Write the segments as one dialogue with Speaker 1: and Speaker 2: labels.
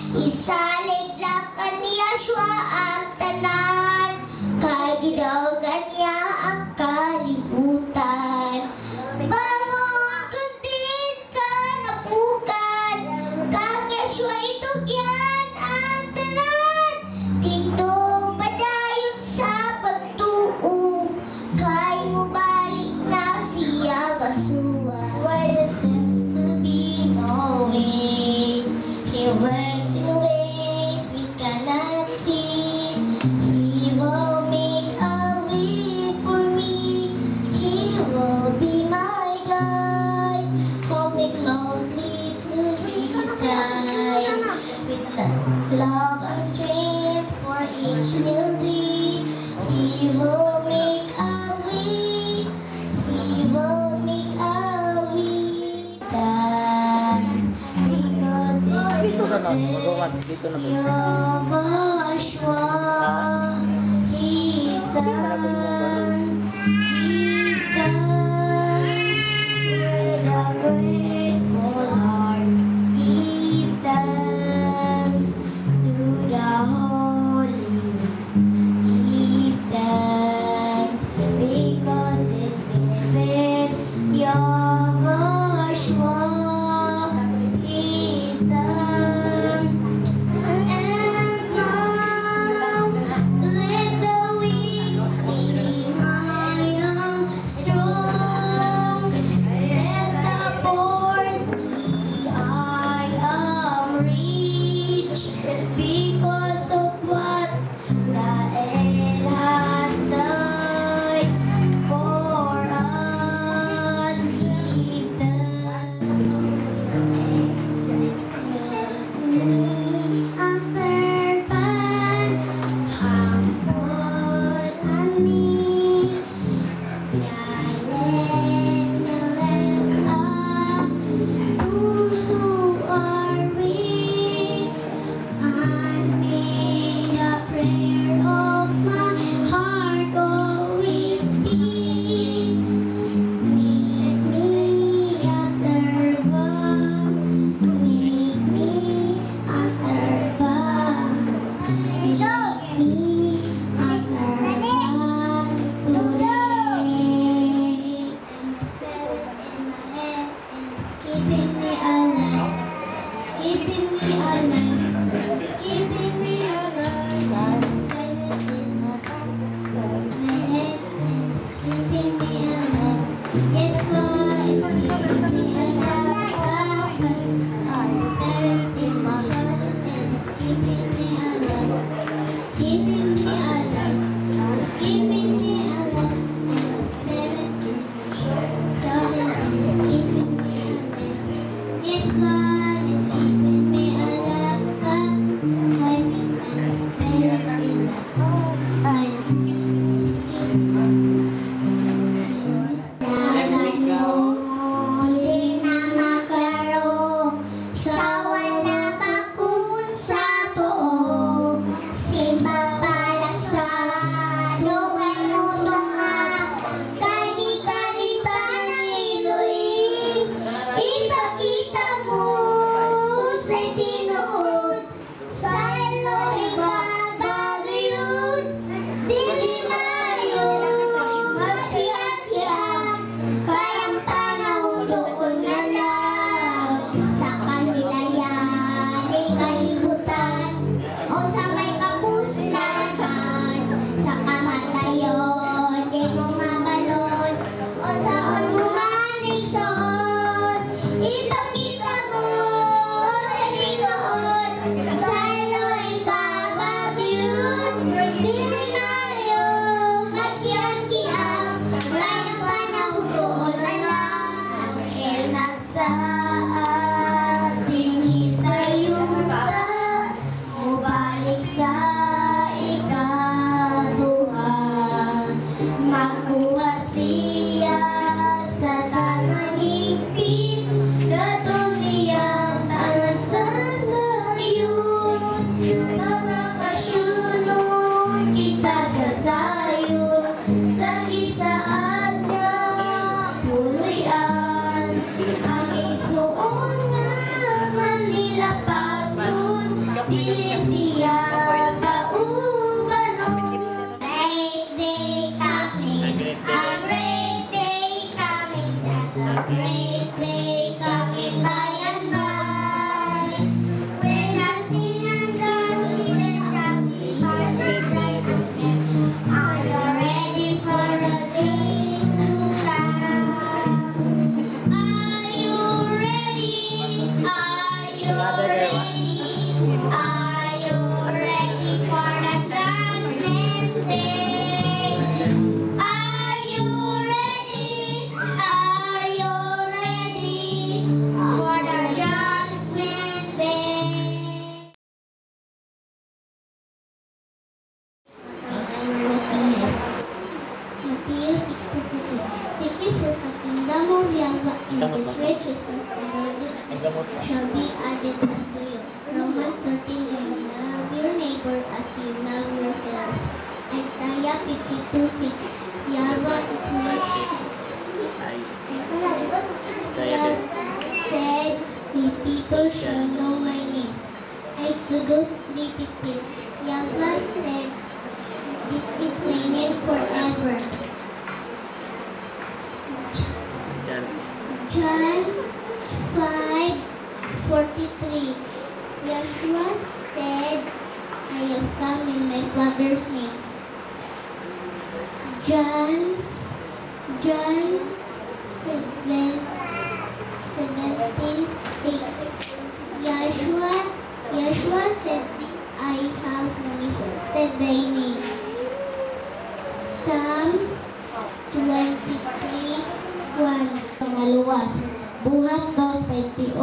Speaker 1: Isalig lang kaniya siya ang tanan, kay gidagan niya ang kalibutan. Bago ang kundin ka napukan, kanya siya itugyan ang tanan. Tindong padayon sa pagtuo, kay mubalik na siya basuwa. What a sense to be knowing He works in ways we cannot see. He will make a way for me. He will be my guide. Hold me closely to His side. With love and strength for each new day, He will make a way. He will make a way. Thanks because
Speaker 2: Dito na lang, magawan. Dito na ba?
Speaker 1: Yahshua, His Son, He comes with a grateful heart. Give thanks to the Holy One. Give thanks because it's given. Yahshua, His Son. And now let the weak sing, I am strong. Let the poor see, I am rich, because of what the El has done for us. Give me a servant, humble and meek. Let me lift up those who are weak, and may the prayer of my heart always be. Make me a servant, make me a servant, make me a servant today. In my head and it's keeping me alive, it's keeping me alive, it's keeping me alive. God is living in my head and it's keeping me alive. Yes, God is keeping me alive. God is living in my heart and it's keeping me alive. It's keeping me alive. It's keeping me alive. And it's living in my heart. God is keeping me alive. Yes, God is keeping me alive. God is living in my heart. It's keeping me Di na maklaro sa wala bakun sa buo. Si His righteousness and all this shall be added unto you. Romans 13:9. Love your neighbor as you love yourself. Isaiah 52:6. Yahweh is my Yahweh said, my people shall know my name. Exodus 3:15. Yahweh said, this is my name forever. John 5:43. Yeshua said, I have come in my Father's name. John 17:6. Yeshua said, I have manifested thy name. Psalm 23:1.
Speaker 3: Maluwas. Buhat 2:21.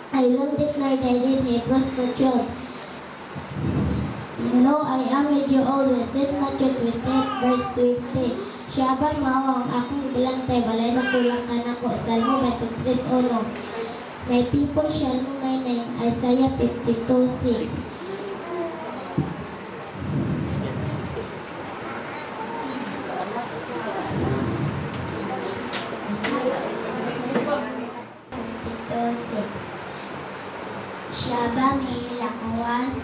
Speaker 3: I will declare thy name, Hebrews 2:12. Lo, I am with you always. St. Matthew 28:20. Siya ba mao ang akong ibalangtay, balay magkulang ka na ko. Salmo 23:1. My people shall know my name. Isaiah 52:6. Siya ba may lakuan?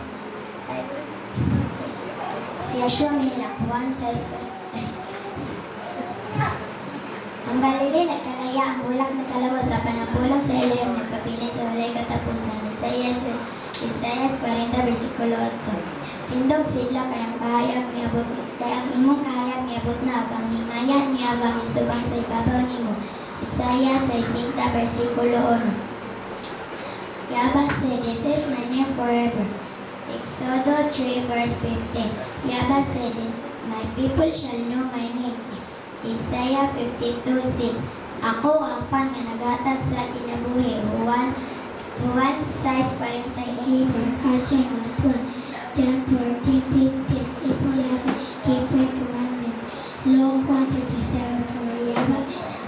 Speaker 3: Si Yeshua may lakuan sa ang balili nagkalaya, ang bulak nagkalawas sa panapulong sa ilayong nagpapilit sa walay katapusan. Isaias 40:8. Tindog sidla kayang kahayag niabot, kayang imong kahayag niabot na, kang himaya niya bang isubang sa ibabaw nimo. Isaias 60:1. Yahweh said, this is my name forever. Exodus 3:15. Yahweh said, my people shall know my name. Isaiah 52:6. Ako ang pan nga nagatag sa kinabuhi. Juan 6:41. Hashem at 1. John 14:15. If all have keep my commandment. Law 137. For Yahweh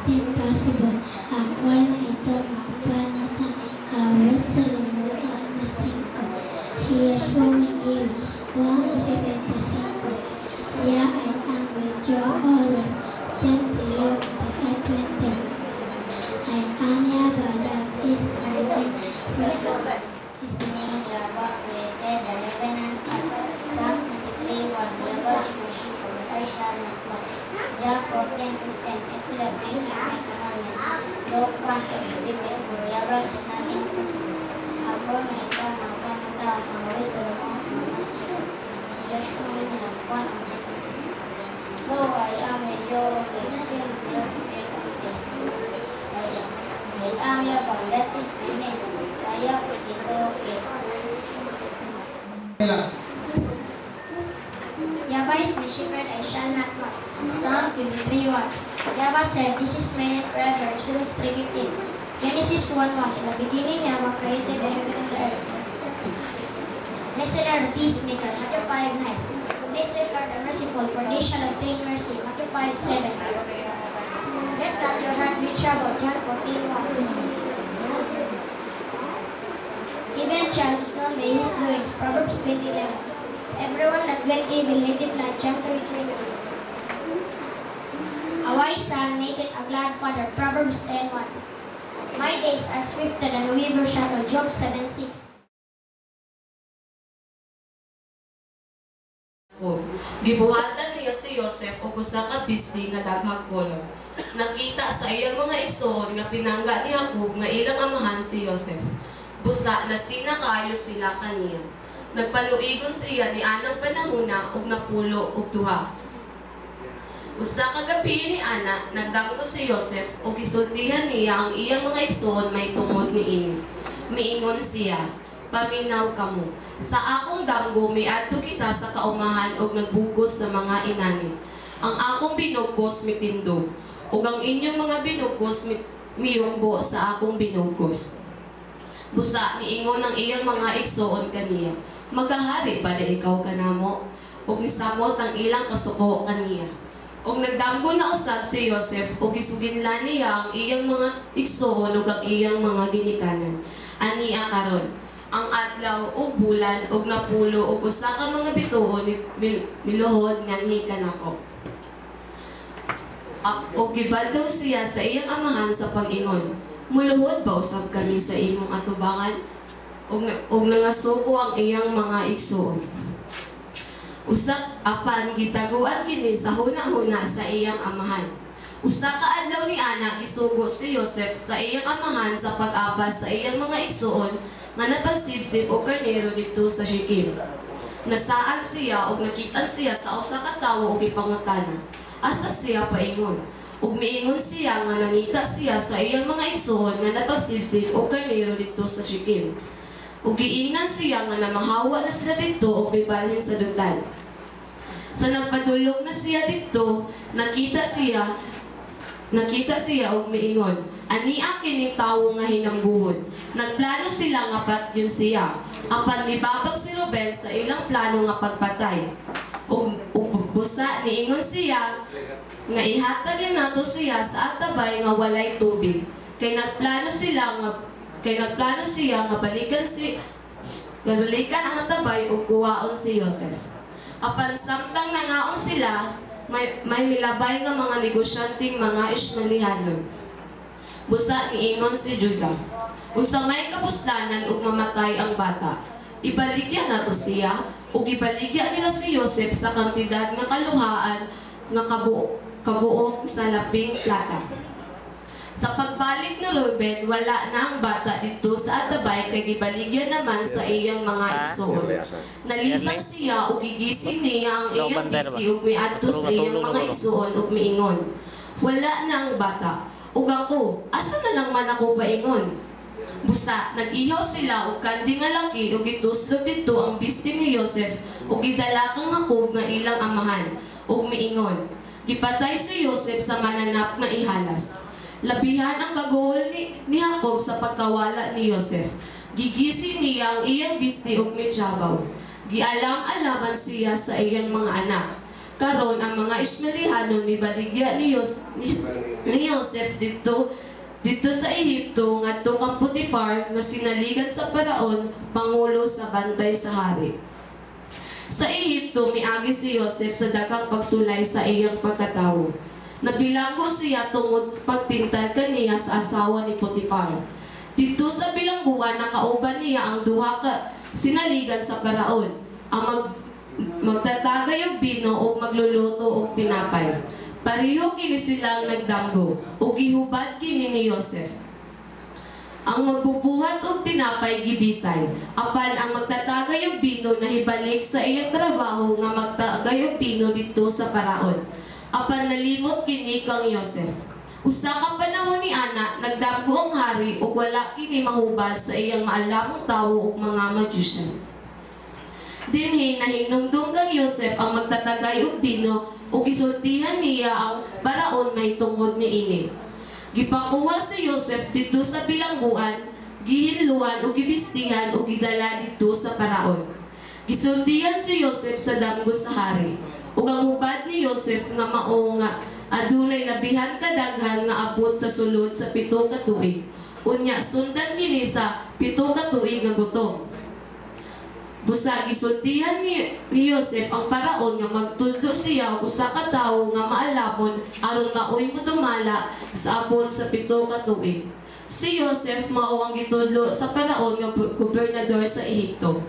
Speaker 3: impossible. Ako ay ito mapanata. Awal Salomon ang masingko. Si Yeshua Miguel 1:75. Yeah, I am with you always. Sent to you the Advent. I am Yahweh, that is my name. His name Yahweh created the heaven and earth. Psalm 23:1. Yahweh is my shepherd, I shall not want. John 14:10. If you love me, keep my commandments. Luke 1:37. For Yahweh is nothing impossible. Ako na ito ang mapanata ang awit sa lamang ng masika. Si Yeshua may nilagpuan ang sikapis. Lo, I am a Joe, the sin of the I am Yahweh, that is my name. Isaiah 52:8. Yahweh is my shepherd, I shall not want. Psalm 23:1. Yahweh said, this is my name forever. Exodus 3:15. Genesis 1:1. In the beginning, Yahweh created the heaven and the earth. Blessed are the peacemakers. Matthew 5:9. Blessed are the merciful, for they shall obtain mercy. Matthew 5:7. Let not your heart be troubled. John 14:1. Even a child is known by his doings. Proverbs 20:11. Everyone that doeth evil hateth life. John 3:20. A wise son maketh a glad father. Proverbs 10:1. My days are swifter than a weaver's shuttle. Job 7:6.
Speaker 4: Gibuhatan niya si Joseph o usa ka bisni nga daghang kolor. Nakita sa iyang mga igsoon nga pinangga ni Jacob nga ilang amahan si Joseph. Busa na sinakayo sila kaniya. Nagpaluigon siya ni anang panahuna ug napulo ug duha. Usa ka gabi ni ana nagdamgo si Joseph ug gisultihan niya ang iyang mga igsoon may tungod niini. Miingon siya, paminaw kamo. Sa akong damgo miadto kita sa kaumahan ug nagbugos sa mga inani. Ang akong binugos mitindog ug ang inyong mga binugos miyungbo sa akong binugos. Busa niingon ang iyang mga igsoon kaniya, magahari ba ikaw kanamo? Ug nisamot ang ilang kasuko kaniya. ug nagdamgo na usab si Joseph ug gisuginlan niya ang iyang mga igsoon ug ang iyang mga ginikanan. Ania karon ang adlaw ug bulan ug napulo ug usa ka mga bituon miluhod nga ngikan ako. O gibadlaw siya sa iyang amahan sa pag-ingon. Muluhod ba usab kami sa imong atubangan? Og nangasuko ang iyang mga igsoon. Usa apan gitaguan kini sa hunahuna sa iyang amahan. Usa ka adlaw ni ana gisugo si Joseph sa iyang amahan sa pag-abas sa iyang mga igsoon nga napagsibsib og karnero dito sa Shechem. Nasaag siya og nakita siya sa usa ka tawo og ipangutana. Asa siya paingon? Ug miingon siya nga nangita siya sa iyang mga igsoon nga napagsibsib og karnero dito sa Shechem. Ug giingnan siya nga namahawa na sila dito og bibalhin sa dutan. Sa nagpadulong na siya dito, nakita siya og miingon, ania kining tawo nga hinambuhon. Nagplano sila nga patyon siya. Apan mibabag si Ruben sa ilang plano nga pagpatay. Ug busa niingon siya nga ihatag lang nato siya sa atabay nga walay tubig. Kay nagplano siya nga balikan ang atabay ug kuwaon si Joseph. Apan samtang nangaon sila, may milabay nga mga negosyanteng mga Ishmaelihano. Busa niingon si Judah, usa may kapuslanan ug mamatay ang bata. Ibaligya nato siya ug ibaligya nila si Joseph sa kantidad nga kaluhaan nga kabuok sa laping plata. Sa pagbalik ni Ruben, wala na ang bata dito sa atabay kay gibaligyan naman sa iyang mga igsoon. Nalisang siya ug gigising niya ang iyang bisi ug miadto sa iyang mga igsoon ug miingon, wala na ang bata. Ug ako, asa na lang man ako paingon? Busa, nag-ihaw sila ug kandi nga laki ug gituslob dito ang bisi ni Joseph ug gidala kang Jacob nga ilang amahan ug miingon, gipatay si Joseph sa mananap nga ihalas. Labihan ang kaguol ni Jacob sa pagkawala ni Joseph. Gigising niya ang iyang bisni ug mitsabaw. Gialam-alaman siya sa iyang mga anak. Karon ang mga Ishmaelihano mibaligya ni Joseph dito sa Ehipto ngadto kang Potiphar nga sinaligan sa Paraon pangulo sa bantay sa hari. Sa Ehipto miagi si Joseph sa daghang pagsulay sa iyang pagkatawo. Nabilanggo siya tungod sa pagtintal kaniya sa asawa ni Potiphar. Dito sa bilangguan nakauban niya ang duha ka sinaligan sa Paraon, ang magtatagay og bino o magluluto og tinapay. Pareho kini silang nagdamgo ug gihubad kini ni Joseph. Ang magbubuhat og tinapay gibitay, apan ang magtatagay og bino nahibalik sa iyang trabaho nga magtagay og bino dito sa Paraon. Apan nalimot kini kang Joseph. Usa ka panahon ni ana nagdamgo ang hari ug wala kini mahubad sa iyang maalamong tawo ug mga magician. Dinhi nahinumdum kang Joseph ang magtatagay og bino ug gisultihan niya ang Paraon may tungod niini. Gipakuha si Joseph dito sa bilangguan, gihinluan ug gibistihan ug gidala dito sa Paraon. Gisultihan si Joseph sa damgo sa hari. Ug ang hubad ni Joseph nga mao nga adunay labihan kadaghan nga abot sa sulod sa 7 ka tuig. Unya sundan kini sa 7 ka tuig nga gutom. Busa gisultihan ni Joseph ang Paraon nga magtudlo siya og usa ka tawo nga maalamon aron maoy mo dumala sa abot sa 7 ka tuig. Si Joseph mao ang gitudlo sa Paraon nga gobernador sa Ehipto.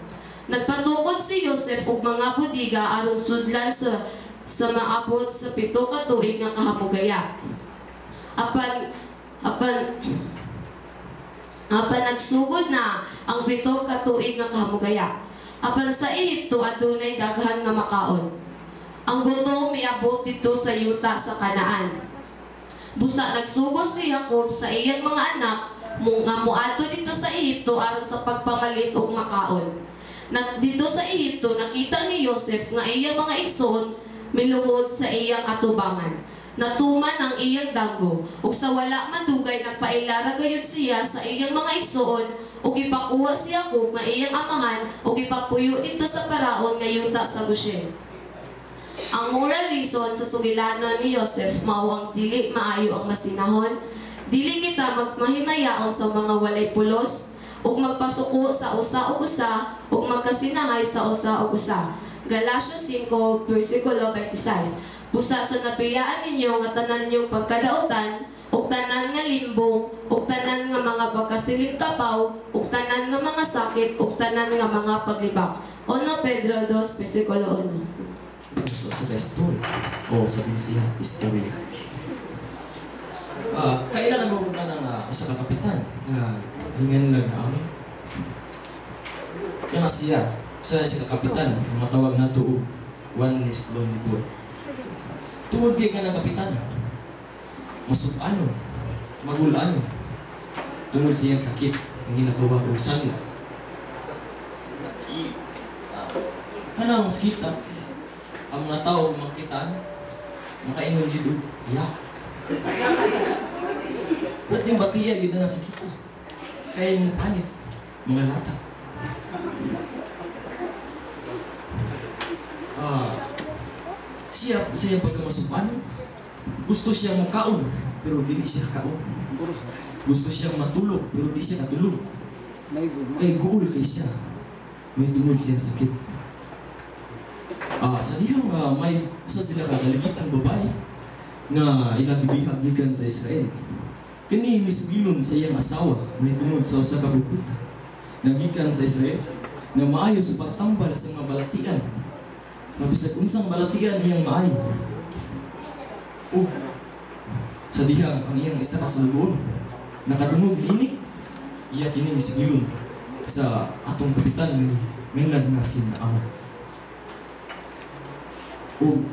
Speaker 4: Nagpatukod si Joseph og mga budiga aron sudlan sa maabot sa 7 ka tuig nga kahamugaya. Apan nagsugod na ang 7 ka tuig nga kahamugaya. Apan sa Ehipto adunay daghan nga makaon. Ang gutom miabot dito sa yuta sa Kanaan. Busa nagsugod si Jacob sa iyang mga anak nga moadto dito sa Ehipto aron sa pagpamalit og makaon. Dito sa Ehipto, nakita ni Joseph nga iyang mga igsoon miluhod sa iyang atubangan. Natuman ang iyang damgo, ug sa wala madugay nagpailara gayud siya sa iyang mga igsoon, ug ipakuha si Jacob nga iyang amahan, ug ipapuyo dito sa Paraon nga yuta sa Goshen. Ang moral lesson sa sugilanon ni Joseph mao ang dili maayo ang masinahon, dili kita magmahimayaon sa mga walay pulos, ug magpasuko sa usa ug usa, ug magkasinahay sa usa ug usa. Galatia 5, versikulo 26. Busa sa nabiyaan ninyo nga tanan ninyong pagkadautan, ug tanan nga limbong, ug tanan nga mga pagkasiling kapaw, ug tanan nga mga sakit, ug tanan nga mga paglibak. 1 Pedro 2, versikulo 1.
Speaker 5: So, sa story o sabihin siya story. Kailan mo na ng usa ka kapitan na hingan lang amin. Kaya siya sa kapitan matawag na to one list long boy. Tungod kay ka ng kapitan masub-ano, magul-ano. Tungod siya sakit ang ginatawag og sangla. Kanang sakit ang mga tao makita, makaingon dito, yak. Ba't yung batiya, gita na sa kita? Kaya yung panit, mga lata. Siya pagkamasupano, gusto siyang makaon, pero di siya kaon. Gusto siyang matulog, pero di siya katulog. Kay guul kay siya, may tungod siyang sakit. Sa diyang may usa sila kagaligitang babae na inakibihag gikan sa Israel. Kini misugilon sa iyang asawa may tungod sa usa ka propeta nagikan sa Israel na maayo sa pagtambal sa mga balatian. Mabisag unsang balatian iyang maayo. Sa diyang ang iyang isa ka sulugon nakadungog ini iya kini misugilon sa atong kapitan ni Menad Nasin Amo.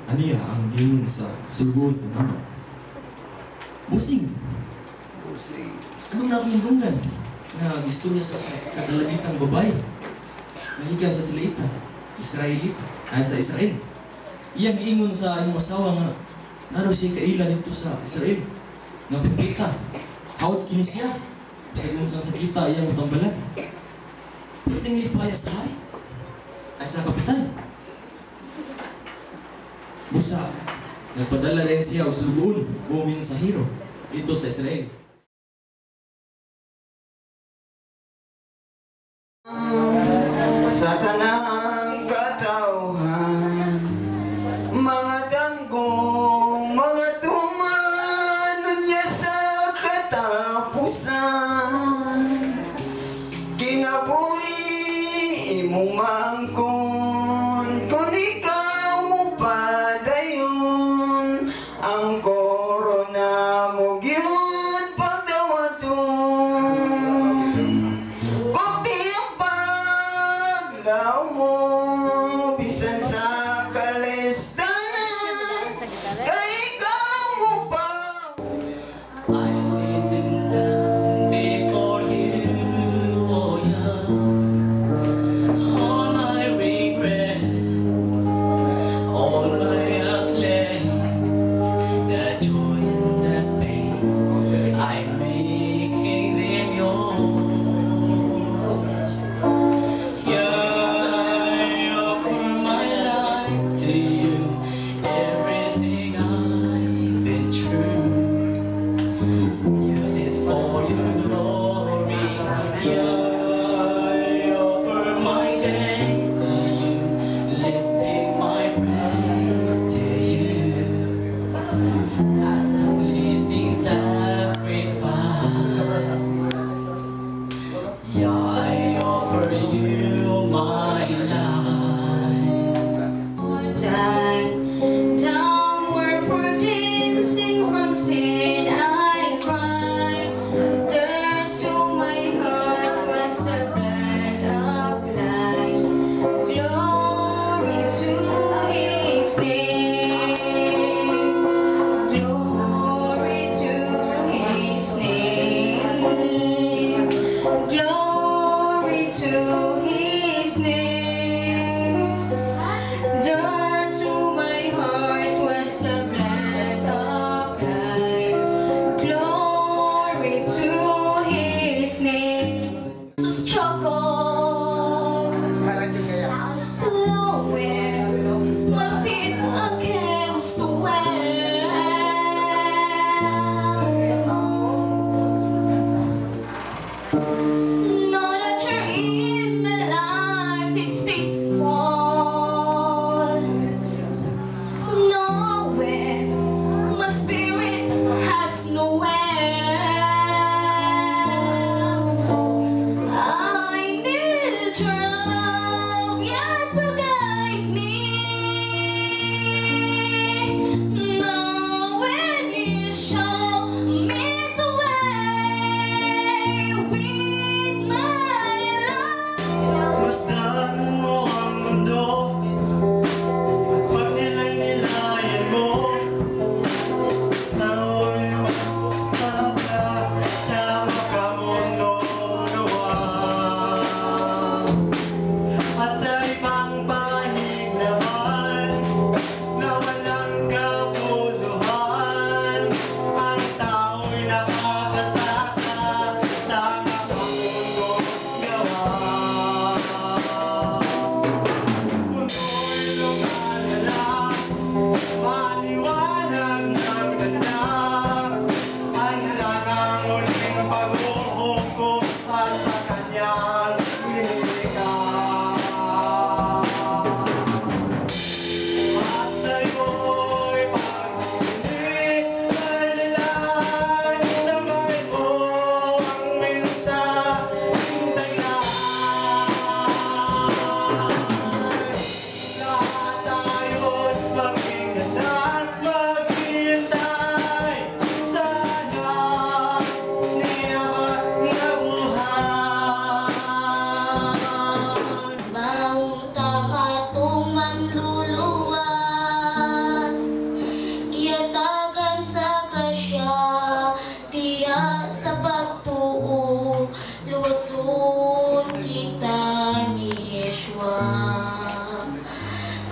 Speaker 5: Aniya ang gingon sa sulgon ng ano? Busing. Anong nakindungan na istorya sa kadalagitang babae? Nagikan sa sa Israel. Iyang ingon sa imong asawa nga naro siya kaila dito sa Israel. Napagkita. Hawat kini siya. Sa gunsang sakita iyang matambalan. Pwedeng lipaya sa hay. Ay sa kapitan. Busa, nagpadala rin siya o sulugon o mensahero dito sa Israel.
Speaker 6: Sa tanang katauhan, mga danggong, mga tuman, niya sa katapusan. Kinabuhi imong maangkon, kung ikaw mo padayon, ang korona mo gyud pagdawaton. Kung di ang paglaw mo, bisan sa kalistanan, kay ikaw mo pa.
Speaker 7: I laid him down before you, oh yeah. All my regrets, all my acclaim, the joy and the pain, I'm making them yours. Yeah, I offer my life to you, everything I've been through. Use it for your glory. Yeah, I offer my days to you, lifting my praise to you as a pleasing sacrifice. Yeah, I offer you my life.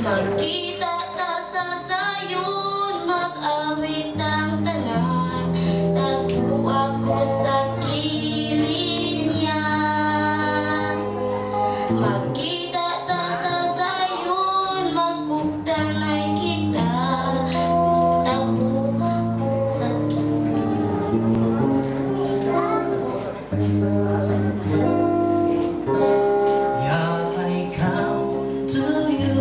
Speaker 1: Magkita ta sa sayon, mag-awit ang tanan, tagpo ako sa kilid niya. Magkita ta sa sayon, magkugtanay kita, tagpo ako sa
Speaker 7: Yeah, I come to you.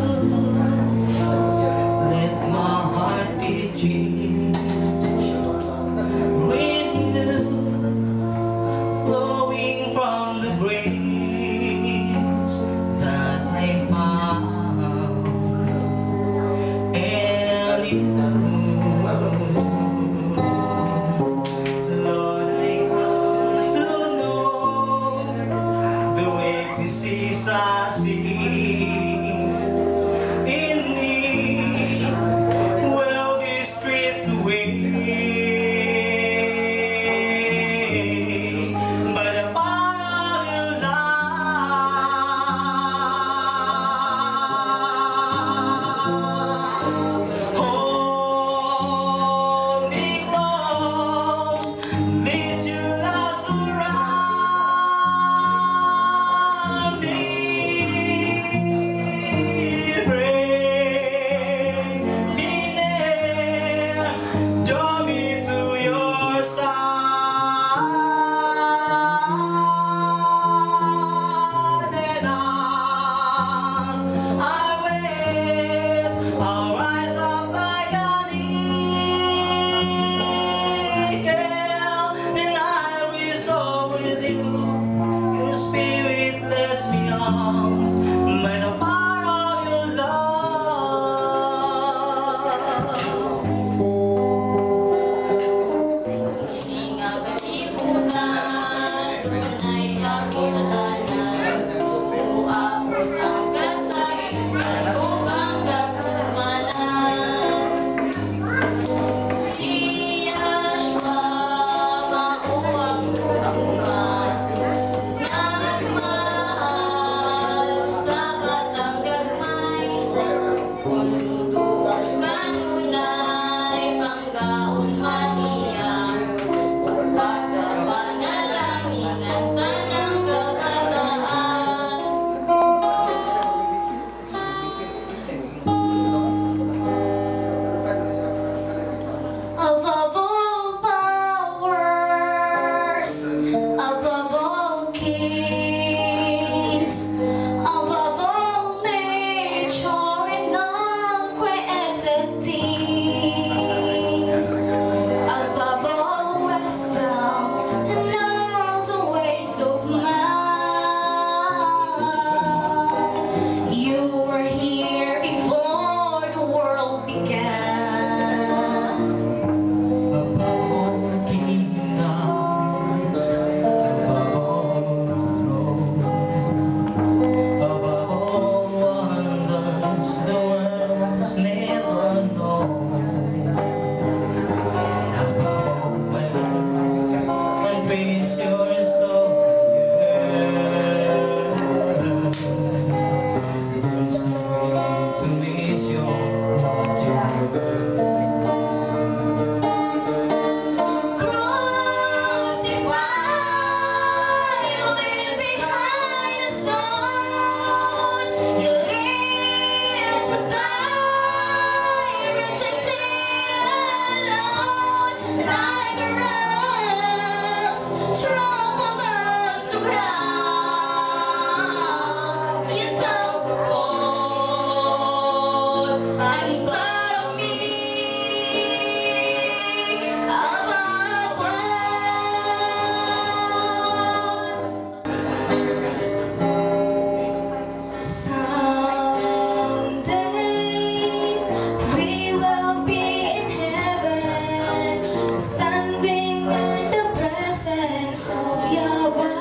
Speaker 7: Let my heart be changed with you, flowing from the grace that I found. And in you, Lord, I come to know the weaknesses I see in me will be stripped away by the power of your love. Hold me close, let your love surround me. Bring me there, draw me to your side, and as I wait, I'll rise up like an eagle, and I will soar with you. Your spirit lets me on by the power of your love.
Speaker 1: Kini nga kalibutan, dunay kagulanan, uabot ang kasakitan, bukang kagurmanan. Si Yahshua mauang kulungan, nagmahal sa batang gagmay, kung luduan kanunay panggaon maniya, kagapanalangin ng tanang kabataan. Above all powers, above all kings, above all nature and all created things, above all wisdom and all the ways of man, you were here before the world began.
Speaker 7: Above all kingdoms, above all thrones, above all wonders the world has never known, above all and praise your soul. There's no way to measure what you've done.
Speaker 1: Crucified, live behind a stone. You live to die, rejected alone, like a rose, trampled to ground. You don't fall, and of me, above all. Someday we will be in heaven, standing in the presence of Yahweh.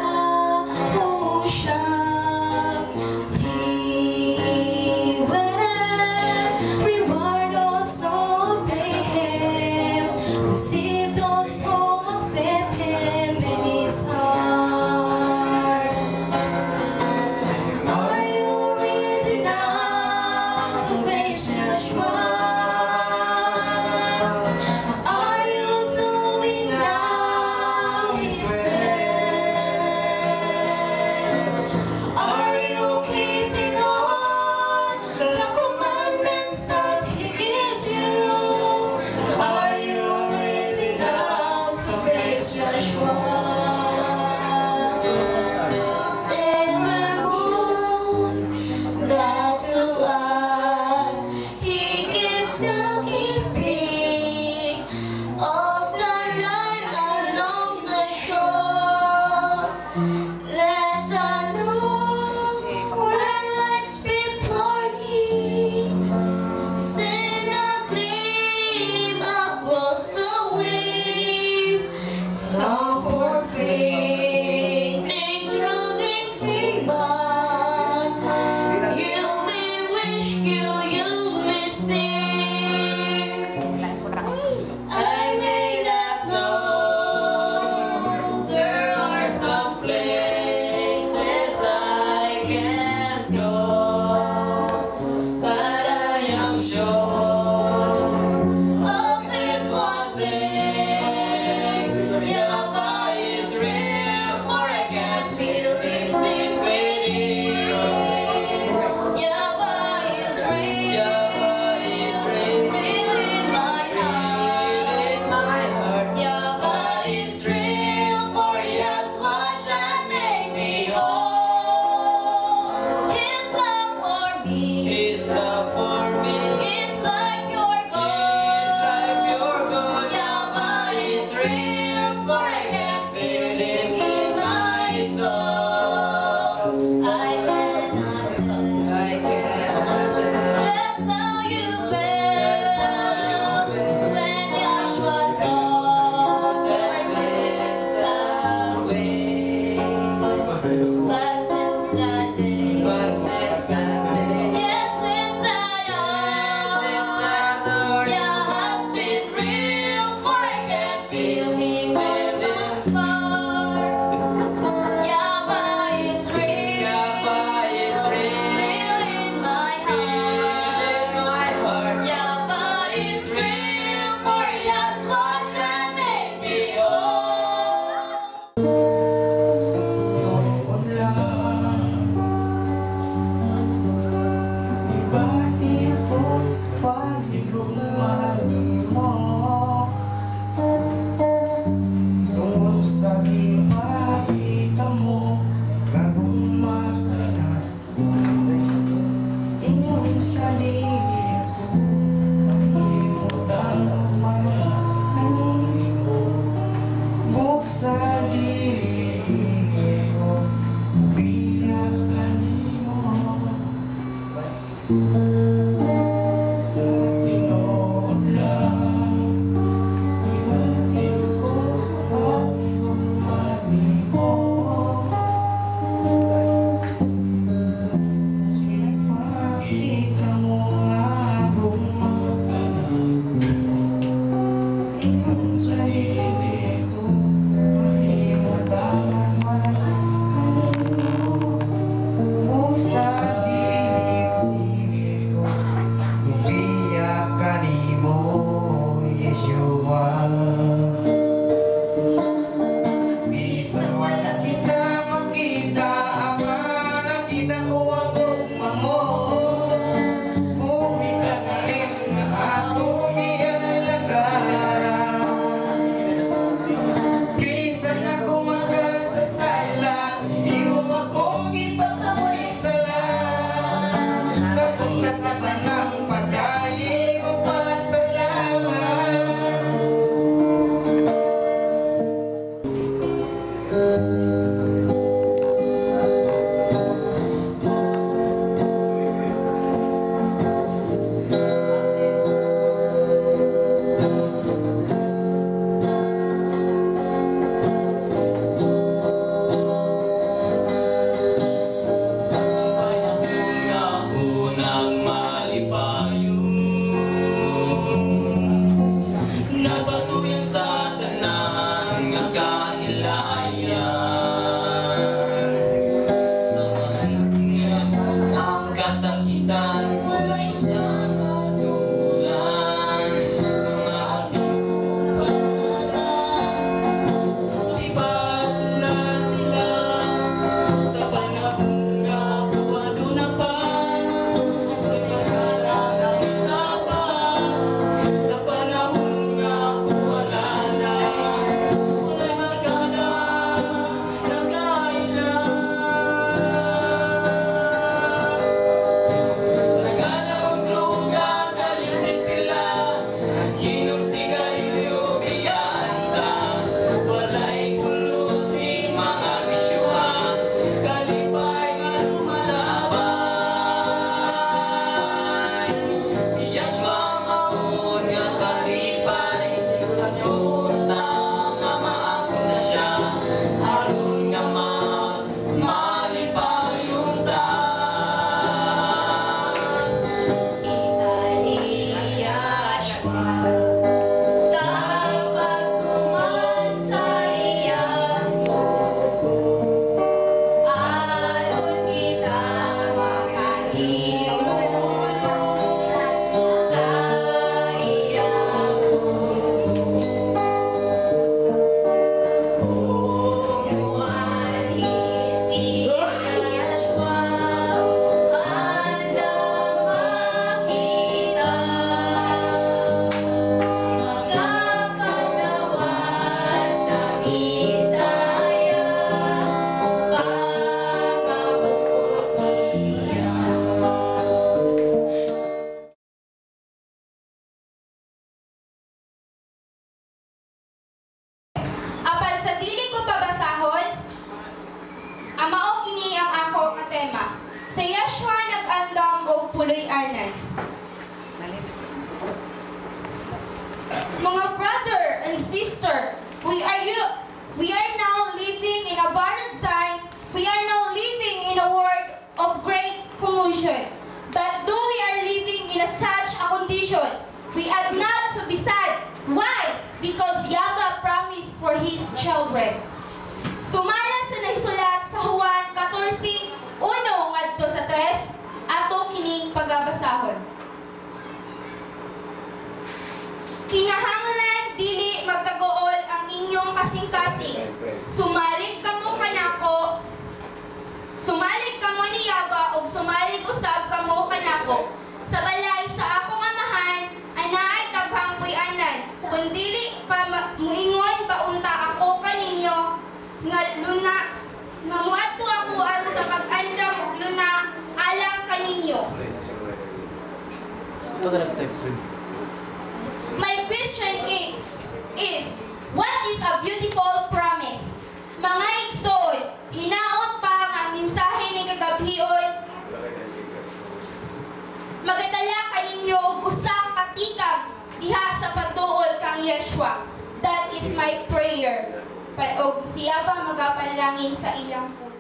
Speaker 1: We will reward us all
Speaker 8: sister, we are now living in a borrowed time. We are now living in a world of great pollution. But though we are living in such a condition, we are not to be sad. Why? Because Yahweh promised for His children. Sumala sa naisulat sa Juan 14:1 ngadto sa 3, ato kining pagabasahon. Kinahanglan dili magkagool ang inyong kasing-kasing. Sumalig kamo kanako. Sumalig kamo ni Yahweh ug sumalig usab kamo kanako. Sa balay sa akong amahan, anaay daghang puy-anan. Kun dili pa muingon baunta ako kaninyo nga luna mamuadto ako aron sa pag-andam ug luna alam kaninyo. My question is what is a beautiful promise? Mga igsoon, hinaot pa nga mensahe ni kagabhion. Magadala kaninyo og usa ka tikab diha sa pagtuol kang Yeshua. That is my prayer. Og siya ba magapanalangin sa ilang pulo.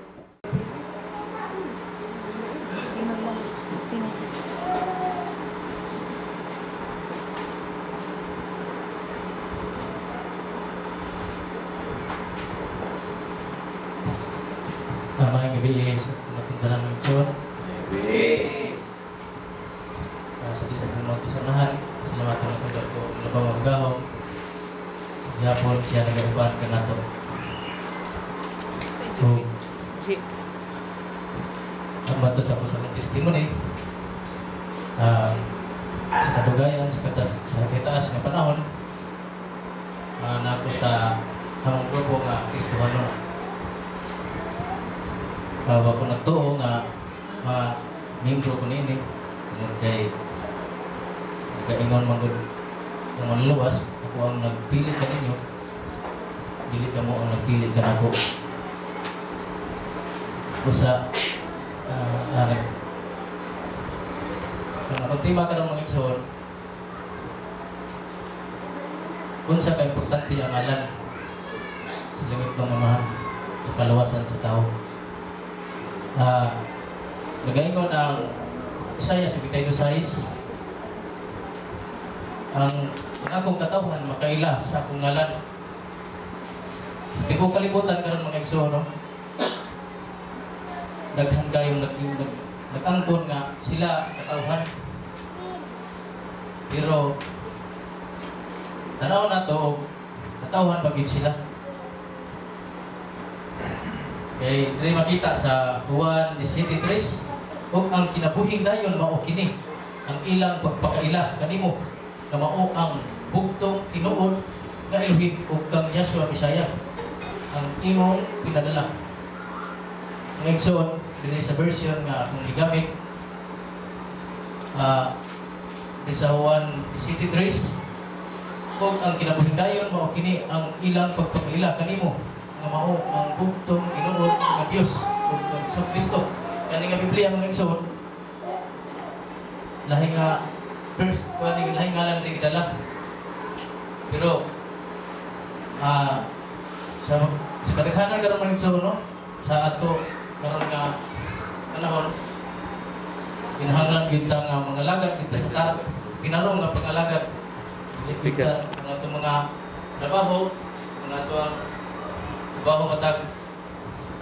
Speaker 9: Maayong gabi matundanan ng Igsoon. Sa di sa mga kasanahan, salamatan ng tundal ko labang magahom. Sa hapon siya nag-uban ka nato. Ang matod sa kusang testimony sa kadugayan, sa kitaas ng panahon na ako sa hamong grupo nga Kristohano. Bawa ko nagtuo nga membro ko nini kay kaingon magud ang manluwas ako ang nagpili kaninyo dili ka mo ang nagpili kanako usa ang tema ka ng mga igsoon unsa ka importante ang alan sa limit ng mamahan sa kaluwasan sa tao. Nagaingon ang Isaiah 52:6 ang akong katawhan makaila sa akong ngalan sa tibok kalibutan karon mga igsoon daghan kayong nag-angkon nga sila katawhan pero tanaw na to katawhan bagid sila. Kaya dili makita sa Juan 17:3 ug ang kinabuhing dayon mao kini ang ilang pagpakaila kanimo nga mao ang bugtong tinuod nga Elohim ug kang Yeshua Messiah ang imong pinadala. Ang igsoon dili sa version nga akong gigamit di sa Juan 17:3 ug ang kinabuhing dayon mao kini ang ilang pagpakaila kanimo nga mao ang bugtong tinuod nga Dios ug sa Kristo. Kani nga Biblia mga igsoon lahi nga first lahi ngalan ni gidala pero sa kadaghanan karon mga igsoon no sa ato karon nga panahon kinahanglan kita nga mga lagad kita sa taas pinarong nga pangalagad kita ang ato mga trabaho ang ato ang trabaho matag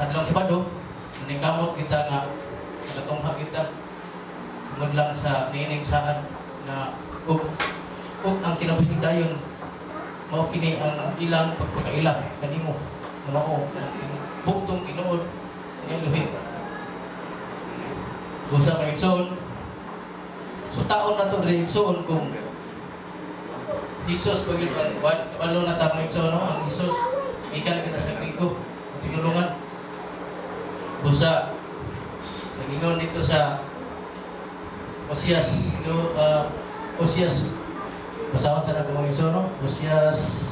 Speaker 9: adlong Sabado ningkamot kita nga nakatungha kita tungod lang sa nining saan na ug ang kinabuhing dayon mao kini ang ilang pagpakaila kanimo nga mao bugtong tinuod ni Elohim. Usa ka igsoon so taon na to diri igsoon kung Jesus pagil walo na ta mga igsoon no ang Jesus ikan kita sa Griko tinulungan busa nagingon dito sa Osias pasawat sa mga igsoon no Osias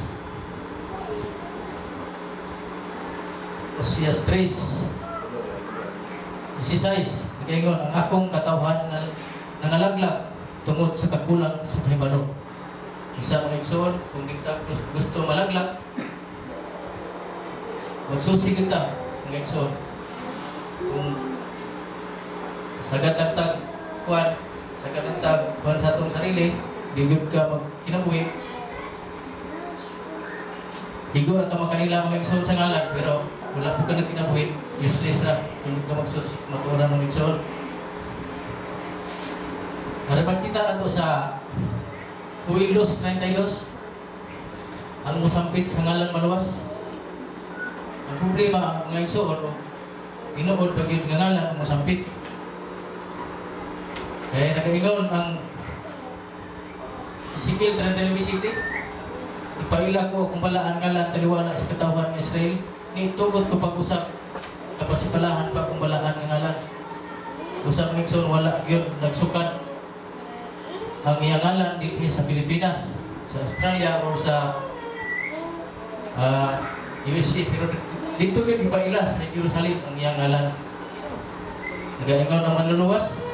Speaker 9: 3:16 nagingon ang akong katawhan na nangalaglag tungod sa kakulang sa kahibalo Isa mga igsoon, kung kita gusto malaglag, magsusi kita mga igsoon. Kung sa katagtag kuwan sa atong sarili, bigod ka magkinabuhi, higo na ka makaila mga igsoon sa ngalan, pero wala po ka na kinabuhi, useless na kung ka magsusi, maturan mga igsoon. Harapan kita na to sa Huilos 32, ang musampit sa ngalan maluwas. Ang problema mga igsoon, inuod pagid nga ngalan ang musampit. Kaya nakaingon ang Ezekiel 32:7, ipaila ko kung balaan ngalan taliwala sa katawhan ng Israel, ni tugot ko pag-usap kapag sipalahan pa kung balaan ng ngalan. Usap ng igsoon, wala yun nagsukat ang iyang ngalan dito sa Pilipinas, sa Australia o sa USA, pero dito yun ipaila sa Jerusalem ang iyang ngalan. Nagaingon ang manluluwas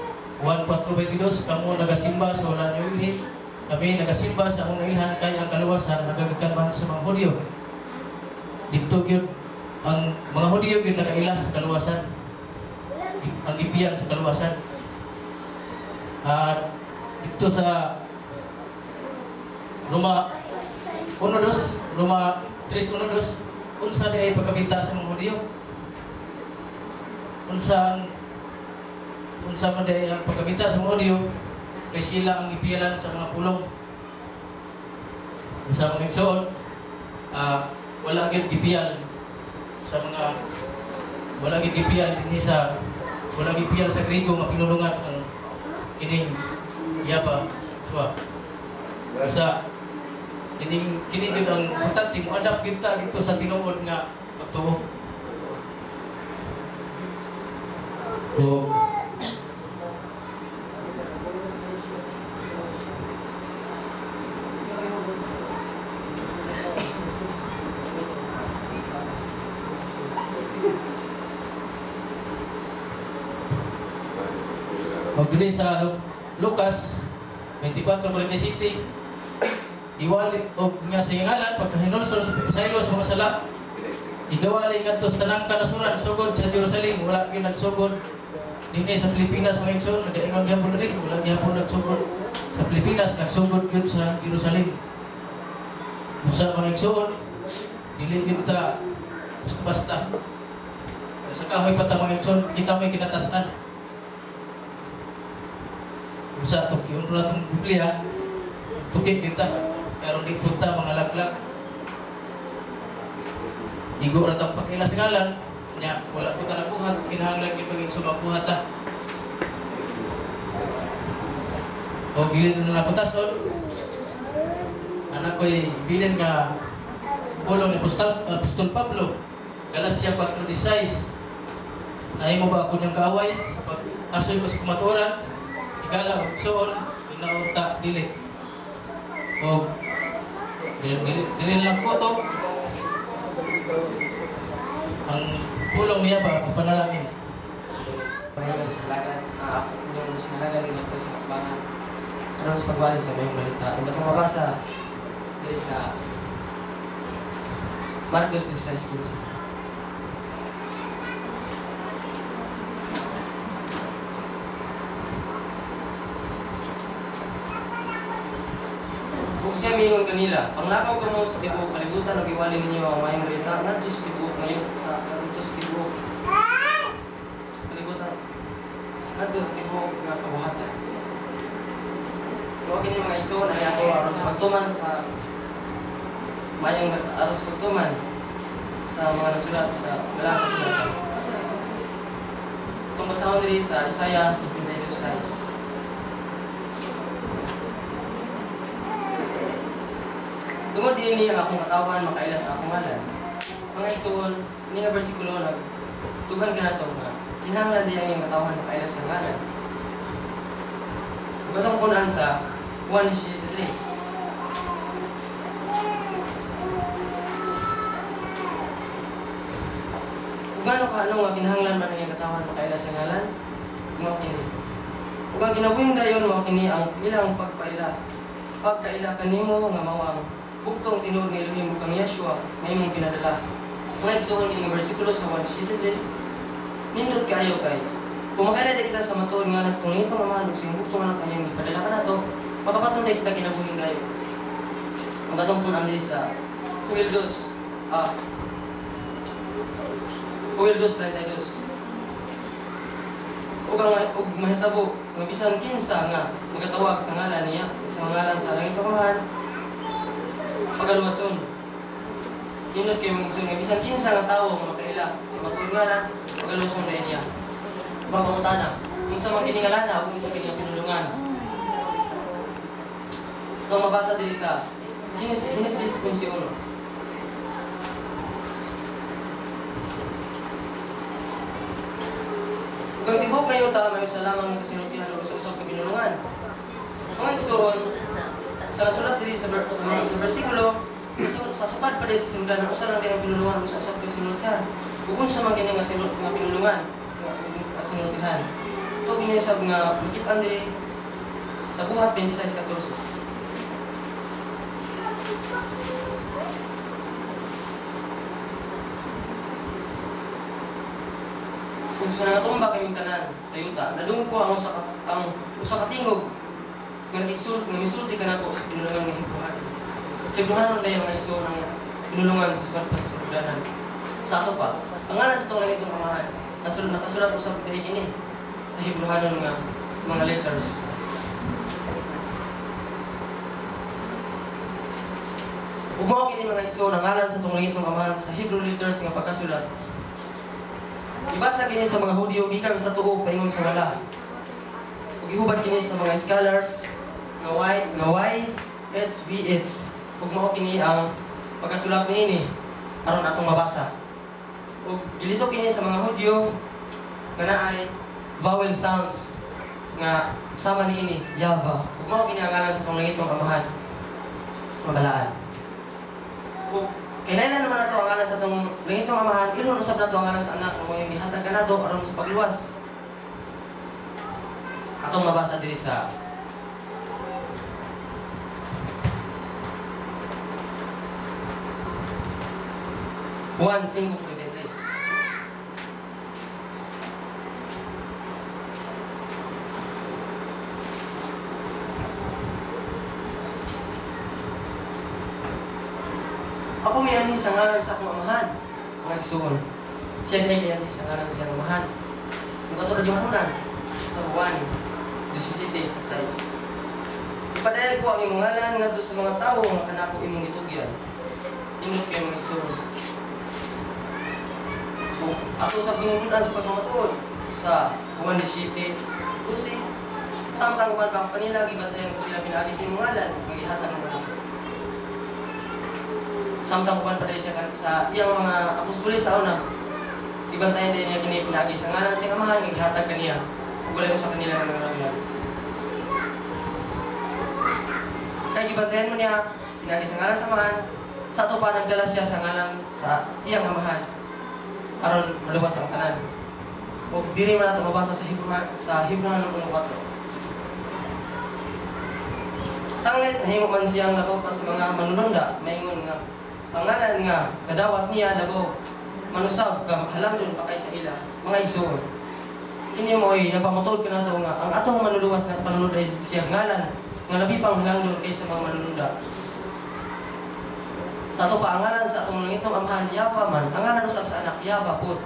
Speaker 9: 1:4-22, kamo nagasimba sa wala niyo ilhin, kami nagasimba sa among ilhan kay ang kaluwasan nagagikan man sa mga Hudyo. Dito yun ang mga Hudyo yun nagaila sa kaluwasan, ang gibiyan sa kaluwasan. At ito sa Roma 3:1-2, unsa di ay pagkabita sa mga Hudyo? Unsa man di ang pagkabita sa mga Hudyo? Kay sila ang ipiyalan sa mga pulong. Sa mga igsoon, wala gid gipiyal sa mga wala gid gipiyal sa Griego nga pinulungan ang kining yaba suwa. Sa kining gid ang importante mo adapt kita dito sa tinuod nga pagtuo. Magdili sa Lucas 24:47, iwali og nga sa ngalan pagkahinulsol sa ilos mga sala, igawali ngadto sa tanang kanasuran sugod sa Jerusalem, wala gyud nagsugod dinhi sa Pilipinas mga igsoon. Nagaingon gyapon diri, wala gyapon nagsugod sa Pilipinas, nagsugod gyud sa Jerusalem. Usa mga igsoon, dili gyud ta basta sa kahoy pa ta mga igsoon, kita may kinatasan. Usa to kiun ra tong Biblia, tukik kita pero di punta mga laglag. Igo ra tang pakilas ngalan nya wala ko ta nabuhat, kinahanglan gyud paging sumabuhat ta. O bilin na naputason, anak ko'y bilin nga bulong ni Apostol Pablo, Galacia 4:16. Nahimo ba ako niyang kaaway sa pag-asoy ko sa kumaturan? Ikala igsoon, inauta dili. O dili lang po to. Ang pulong niya ba panalangin?
Speaker 10: Maraming salamat. Ako yung mas nalagaling ako sa kapbangan. Ano sa pagwali sa mayong balita? Ang batang mabasa dili sa Marcos 16:15. Siya mingon kanila, panglakaw ka mo sa tibuok kalibutan, nag-iwali ninyo ang mayang balita, not just tibuok ngayon, sa tibuok sa kalibutan, not just tibuok nga kabuhatan. Huwag ini mga iso na ako aron sa pagtuman sa mayang aron sa pagtuman sa mga nasulat sa malang kasulatan. Itong basahon nila sa Isaiah 52:6. Tungod ini ang akong katawan makaila sa akong ngalan. Mga igsoon, ini nga bersikulo tugan ka na ito nga kinahanglan din ang iyong katawan makaila sa ngalan. Ug atong kunan sa 1:3. Ug ano nga kinahanglan man ang iyong katawan makaila sa ngalan? Ug kini. Ug ang kinabuhing dayon mao kini ang ilang pagpaila pagkaila kanimo nga mawang buktong tinuod ni Elohim kang Yeshua nga imong pinadala. Mga igsoon ini nga bersikulo sa 1:23 nindot kayo kay kumakailan kita sa matuod nga alas kung itong amahan ug sing buktong anak kanyang ipadala ka nato makapatunay kita kinabuhing kayo. Ang katong punan diri sa Huildos 32 ug mahitabo nga bisan kinsa nga magatawag sa ngalan niya sa ngalan sa langit ug amahan pagaluwason. Nindot kayo mga igsoon nga bisan kinsa nga tawo nga makaila sa matuod ngalan pagaluwason rin niya. Ug ang pangutana kung sa mga kiningalana o kung sa kining pinulungan. Ito mabasa diri sa Genesis 11:1. Kung tibok na yung tama yung sa lamang kasinutihan o sa usap kabinulungan. Mga igsoon, sa sulat diri sa bersikulo, sa supad pa din sa sinundan ng usa lang din ang pinulungan o sa usap kasinutihan. Kung sa mga ganyan nga pinulungan, kasinutihan. Ito ginisab nga makitaan diri sa Buhat 26:14. Kung sa nangatumba kayong tanan sa yuta, nadungog ko ang usa ka tingog nga misulti ka nako sa pinulungan nga Hebrewan. Hebrewanon na yung mga iso ng pinulungan sa sukat pa sa sabudanan. Sa ato pa, ang ngalan sa itong langitong amahan, nakasulat ko sa pagdahi kini sa Hebrewanon nga mga letters. Ug mao kini mga iso ng ngalan sa itong langitong amahan sa Hebrew letters nga pagkasulat. Ibasa kini sa mga Hudyo gikan sa tuo paingon sa wala. Ug ihubad kini sa mga scholars nga YHVH. Ug mao kini ang pagkasulat niini aron atong mabasa. Ug gilito kini sa mga Hudyo nga naay vowel sounds nga sama niini Yahweh. Ug mao kini ang ngalan sa itong langitong amahan. Mabalaan. Ug kailangan naman nato ang ngalan sa itong langitong amahan, ilon usab nato ang ngalan sa anak na yung gihatag ka nato aron sa pagluwas. Atong mabasa diri sa Juan 5:43. Ako may anin sa ngalan sa akong amahan, mga igsoon. Siya din may anin sa ngalan sa akong amahan. Kung katulad yung unan, sa Juan 17:6. Ipadayag ko ang imong ngalan ngadto sa mga tawo nga kanako imong gitugyan. Inot kayo mga igsoon. Ako sa pinungutan sa pagmamatuod sa Juan 17:12. Samtang kuman pa kanila gibantayan ko sila pinagi sa imong ngalan, magihatag ng mga samtang kuman pa rin siya sa iyang mga apostoles sa una. Ibantayan din niya kini pinagi sa ngalan sa amahan, naghatag kaniya. Ug wala sa kanila nga nangalan. Kaya gibantayan mo niya, pinagi sa ngalan sa amahan, sa ato pa nagdala siya sa ngalan sa iyang amahan. Aron maluwas ang tanan. Ug diri man nato mabasa sa Hebrewanon 1:4. Sanglit nahimo man siyang labaw pa sa mga manununda, maingon nga pangalan nga kadawat niya labaw manusab ka halangdon pa kay sa ila mga igsoon. Kini mo ay napamatuod ka nato nga ang atong manuluwas na panunod ay siya ngalan nga labi pang halangdon kaysa mga manununda. Sa ato pa ang ngalan sa atong langitong amahan Yahweh man, ang ngalan usab sa anak Yahweh pud.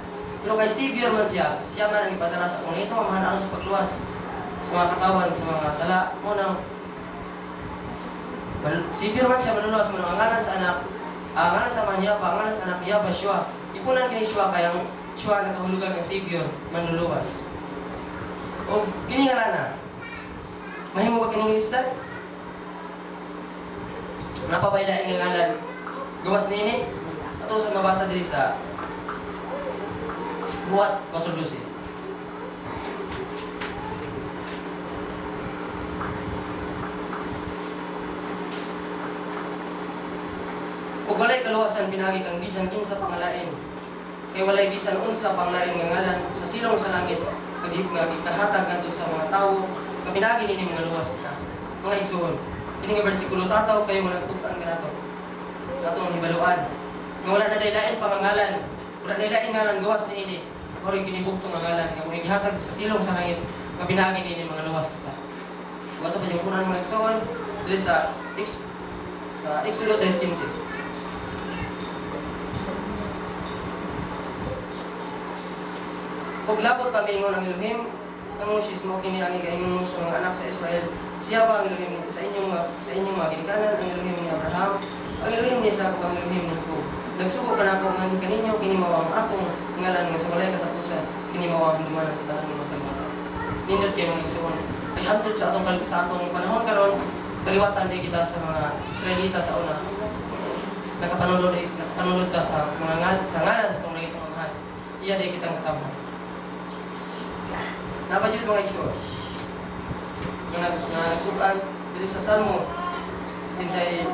Speaker 10: Pero kay Savior man siya man ang ipadala sa atong langitong amahan aron sa pagluwas sa mga katawan sa mga sala mo nang Savior man siya manuluwas mo ang ngalan sa anak. Ang ngalan sa Yahweh, ang ngalan sa anak Yahweh Shua. Ipunan kini Shua kay ang Shua nakahulugan ng Savior manluluwas. O kini ngalan na. Mahimo ba kining listat? Napabailain nga ngalan. Gawas nini. Ato sa mabasa diri sa Buhat 4:12. Ug walay kaluwasan pinagi kang bisan kinsa pangalain. Kay walay bisan unsa panglain nga ngalan sa silong sa langit kadip nga gikahatag ngadto sa mga tawo nga pinagi nini mga luwas kita. Mga igsoon. Kini nga bersikulo tataw kayo nga nagtukan kanato. Atong hibaluan. Nga wala na daylain pangangalan. Wala daylain ngalan gawas ni ini. Oroy kinibugtong nga ngalan nga mga gihatag sa silong sa langit nga pinaagi ni mga luwas kita. Wato pa yung kunan mga igsoon dili sa Exodo 3:15. Paglabot pamingon ang Elohim, ang Moses mo kini ang igaingon sa mga anak sa Israel. Siya ba ang Elohim sa inyong mga ginikanan, ang Elohim ni Abraham, ang Elohim ni Isaac, ang Elohim ni Jacob. Nagsuko ka na ako ng kaninyo, kini mawang akong ngalan nga sa walay katapusan, kini mawang dumanan sa tanan ng mga kalmata. Nindot kayo mga igsoon. Ay hantod sa atong panahon karon, kaliwatan din kita sa mga Israelita sa una. Nakapanulod ta sa ngalan sa itong nagitong amahan. Iya din kitang katamhan. Napajud mga igsoon. Nagkukan dili sa Salmo 72.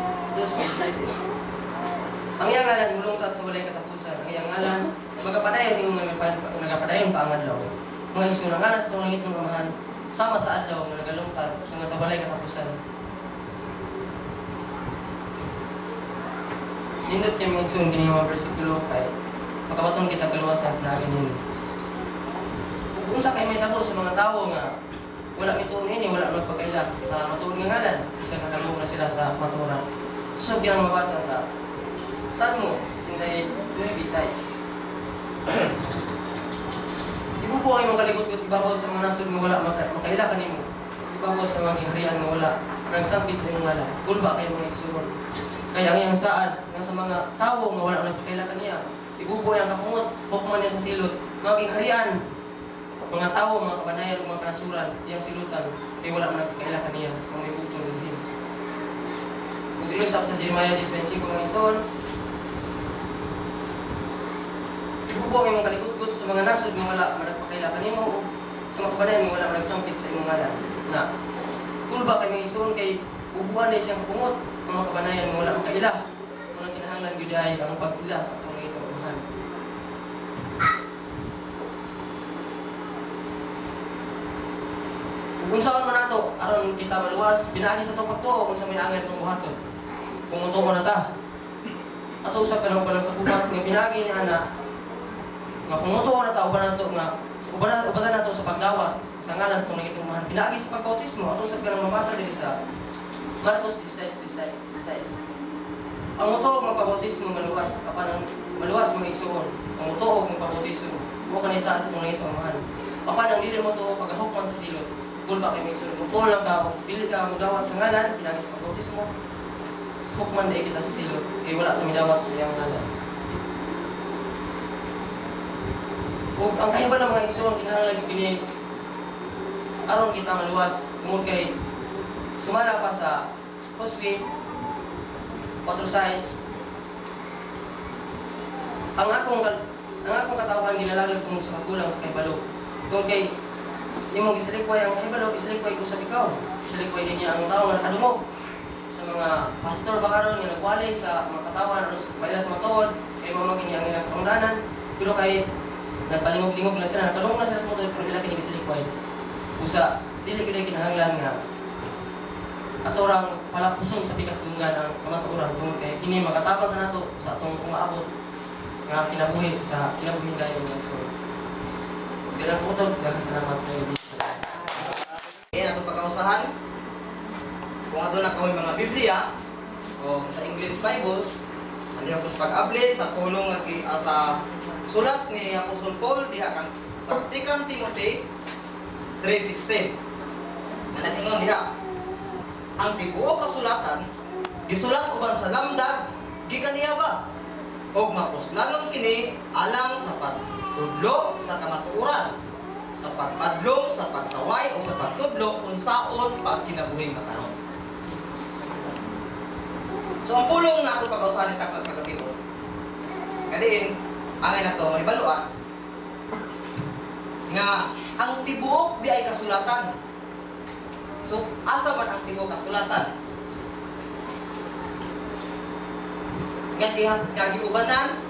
Speaker 10: Ang iyang ngalan mulungkat sa walay katapusan. Ang iyang ngalan magapadayon yung nagapadayon pa ang adlaw. Mga igsoon ang ngalan sa itong langit ng amahan sama sa adlaw nga nagalungtad sa walay katapusan. Nindot kayo mga igsoon kini mga bersikulo kay pagkabaton kita kaluwasan na ganyan. Kung sa kayo may tabo sa mga tao nga wala mituon ini, wala magpakaila sa matuon nga ngalan, isa nakaluwa na sila sa maturan. So, kaya mabasa sa Salmo 72:6. Ibubuo ay mga kaligot-got ibabaw sa mga nasod nga wala makaila kanimo. Ibabaw sa mga gingharian nga wala nagsampit sa inyong ngalan. Gulba kayo mga igsoon. Kaya ang iyang saad nga sa mga tao nga wala nagpakaila kaniya. Ibubuo ang kapungot, hukman niya sa silot. Mga gingharian, mga tao, mga kabanayan, mga kanasuran, iyang silutan, kaya wala man nagkakaila kaniya, kung may bugtong lulhin. Kung dito sa Jeremiah 10:25 ng igsoon, ibubuo ay mga kaligutgot sa mga nasod nga wala man nagpakaila kanimo o sa mga kabanayan nga wala man nagsampit sa imong ngalan. Na, kulba kay mga igsoon kay ubuan na siyang kapungot, mga kabanayan nga wala makaila. Mga kinahanglan gyud ay ang pag-ila sa atong gituhan. Kung saan man nato aron kita maluwas, pinaagi sa itong pagtuo kung sa minaagi itong buhaton. Kung mutuo na ta. Ato usap ka ng palang sa kubat, nga pinaagi ni Ana, nga kung mutuo na ta, uban na to sa pagdawat, sa ngalan sa itong nagitumahan. Pinaagi sa pagbautismo, ato usap ka ng mamasa din sa Marcos 16:16. Ang mutuo ng pagbautismo maluwas, kapan maluwas mga igsoon. Ang mutuo ng pagbautismo, mo kanay sa itong nagitumahan. Kapan ang dili mo to paghahukman sa silot. Kung ba kayo may igsoon, kung lang ka, dili ka magdawat sa ngalan, pinagi sa pagbautismo, hukman na kita sa silot, kaya wala kami dawat sa iyang ngalan. Kung ang kahiba ng mga igsoon, kinahanglan yung kini, aron kita maluwas, kung kay sumala pa sa Hoswe, 4:6, ang akong katawhan ginalagay kung sa kagulang sa kahibalo. Kung kay imong gisalikway ang kahibalo, gisalikway ko sa ikaw. Gisalikway din niya ang tao nga nakadungog. Sa mga pastor ba karon nga nagwalay sa mga katawan o baila sa matuod, kay mamagin niya ang ilang kaundanan. Pero kay nagpalingog-lingog na sila, nakadungog na sila sa matuod, pero nila kini gisalikway. Usa, dili gyud kinahanglan nga atorang palapuson sa pikas dunggan ang kamatuoran tungod kay kini makatabang na nato sa atong umaabot nga kinabuhi sa kinabuhi dayon ng igsoon. Bilang utod, salamat kayo.
Speaker 6: Yan atong pagkausahan. Kung ato na kami mga Biblia o sa English Bibles, aliyo ko sa pag-abli sa pulong sa sulat ni Apostol Paul diha kang sa 2 Timothy 3:16. Manatingon diha. Ang tibuok kasulatan gisulat uban sa lamdag gikan niya ba og mapuslanon kini alang sa pagtudlo sa kamatuoran, sa pagpadlong, sa pagsaway o sa pagtudlo unsaon pagkinabuhing mataron. So ang pulong nga ato pag-usahan takna sa gabi o kadiin angay na to may baluan nga ang tibuok di ay kasulatan. So, asa man ang tibuok kasulatan? Nga giubanan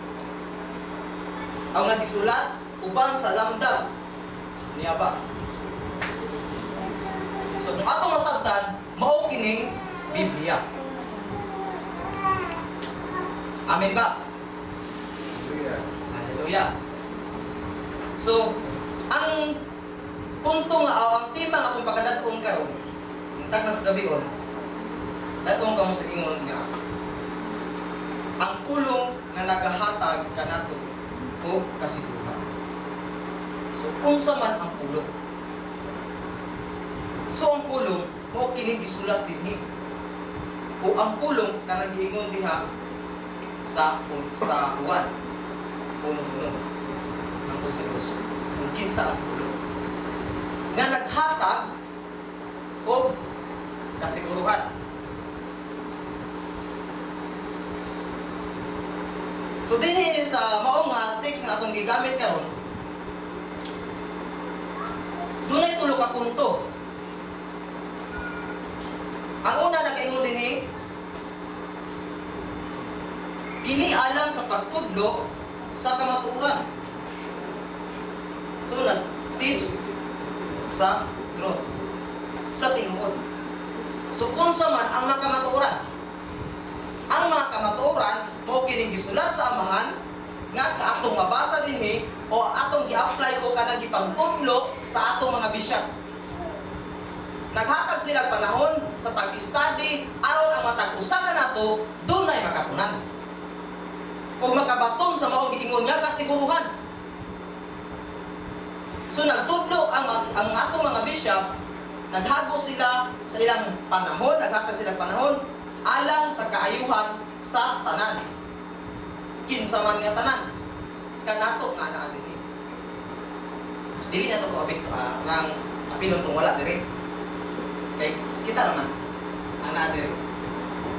Speaker 6: ang nagisulat uban sa lamdag niya ba? So, kung ato masabtan, mao kining Biblia. Amen ba? Hallelujah. So, ang punto nga o ang tema nga kung pagkadadong karon, intag na sa gabi on, dadong ka mo sa ingon nga, ang pulong nga nagahatag kanato o kasiguran. So, unsa man ang pulong? So, ang pulong, mo kining gisulat dinhi. O ang pulong kanang giingon diha sa Juan 1:1 ang sa Dios. Kung kinsa ang pulong nga naghatag o kasiguruhan. So dinhi sa mao nga text nga atong gigamit karon, dunay tulo ka punto. Ang una nakaingon dinhi, kini alang sa pagtudlo sa kamatuoran. So nag-teach sa truth, sa tinuod. So unsa man ang mga kamatuoran? Ang mga kamatuoran mao kining gisulat sa amahan nga kaatong mabasa dinhi o atong gi-apply o kanang gipangtudlo sa atong mga bishop. Naghatag sila panahon sa pag-study aron ang matag usa ka nato dunay makatunan o makabaton sa maong giingon nga kasiguruhan. So nagtudlo ang atong mga bishop, naghago sila sa ilang panahon, naghatag sila panahon alang sa kaayuhan sa tanan. Kinsa man nga tanan, kanato nga naa dinhi. Dili na to abit lang apinon tong wala diri. Kay kita naman ana diri.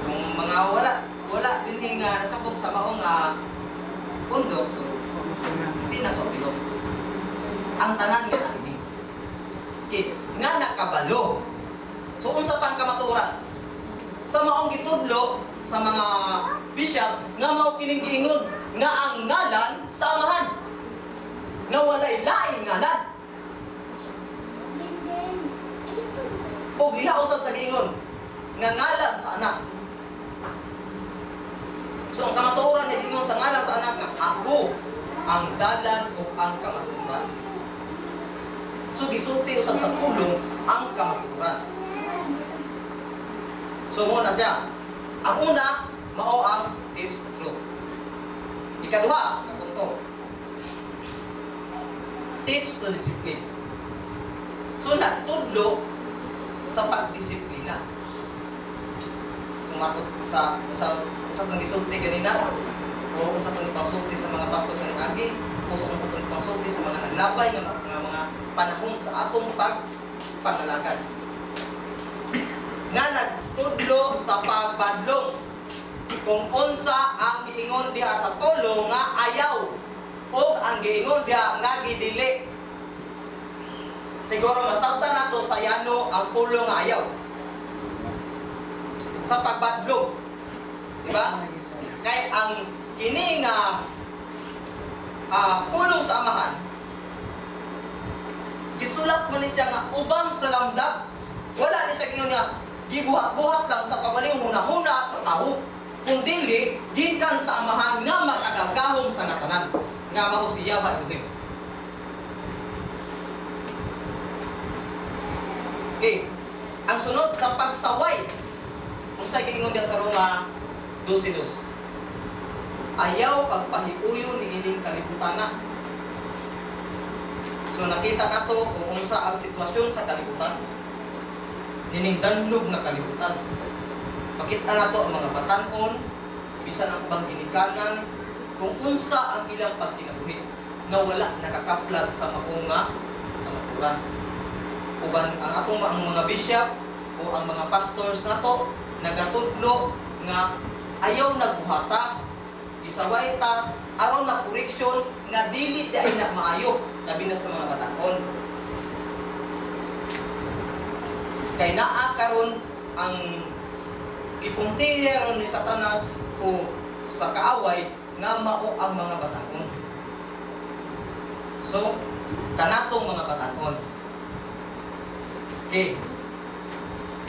Speaker 6: Kung mga wala dinhi nga nasakop sa maong bundok, so hindi na to abit. Ang tanan nga dinhi. Okay, nga nakabalo. So unsa pang kamatuoran? Sa maong gitudlo sa mga bishop nga mao kining giingon nga ang ngalan sa amahan nga walay laing ngalan. O diha usab sa giingon nga ngalan sa anak. So ang kamatuoran nga giingon sa ngalan sa anak nga ako ang dalan o ang kamatuoran. So gisulti usab sa pulong ang kamatuoran. So muna siya. Ang una, mao ang teach the truth. Ikaduha, na punto. Teach to discipline. So nagtudlo sa pagdisiplina. Sumatot sa itong gisulti ganina, o sa itong ipangsulti sa mga pastor sa niagi, o sa itong ipangsulti sa mga naglabay ng mga panahon sa atong pagpanalagad. Nga nagtudlo sa pagbadlong kung unsa ang giingon diha sa polo nga ayaw o ang giingon diha nga gidili. Siguro masabtan nato sa yano ang polo nga ayaw sa pagbadlong, di ba? Kay ang kini nga pulong sa amahan gisulat man ni siya nga ubang sa lamdag, wala ni siya giingon nga gibuhat-buhat lang sa pagaling huna-huna sa tao, kundili gikan sa amahan nga makagagahom sa ngatanan nga mao siya ba ito. Okay, ang sunod sa pagsaway unsa giingon diya sa Roma 12:2, ayaw pagpahiuyo ni ining kalibutan. So nakita nato kung unsa ang sitwasyon sa kalibutan, dining danlog na kalibutan. Makita nato ang mga batan-on, bisan ang ubang ginikanan, kung unsa ang ilang pagkinabuhi na wala nakakaplag sa maunga na maturan. Uban ang atong mga bishop o ang mga pastors nato nagatudlo nga ayaw nagbuhata, isaway ta aron makoreksyon nga dili di ay na maayo, labi na sa mga batan-on. Kay naa karon ang gipuntiron ni Satanas o sa kaaway nga mao ang mga batan-on. So kanatong mga batan-on. Okay.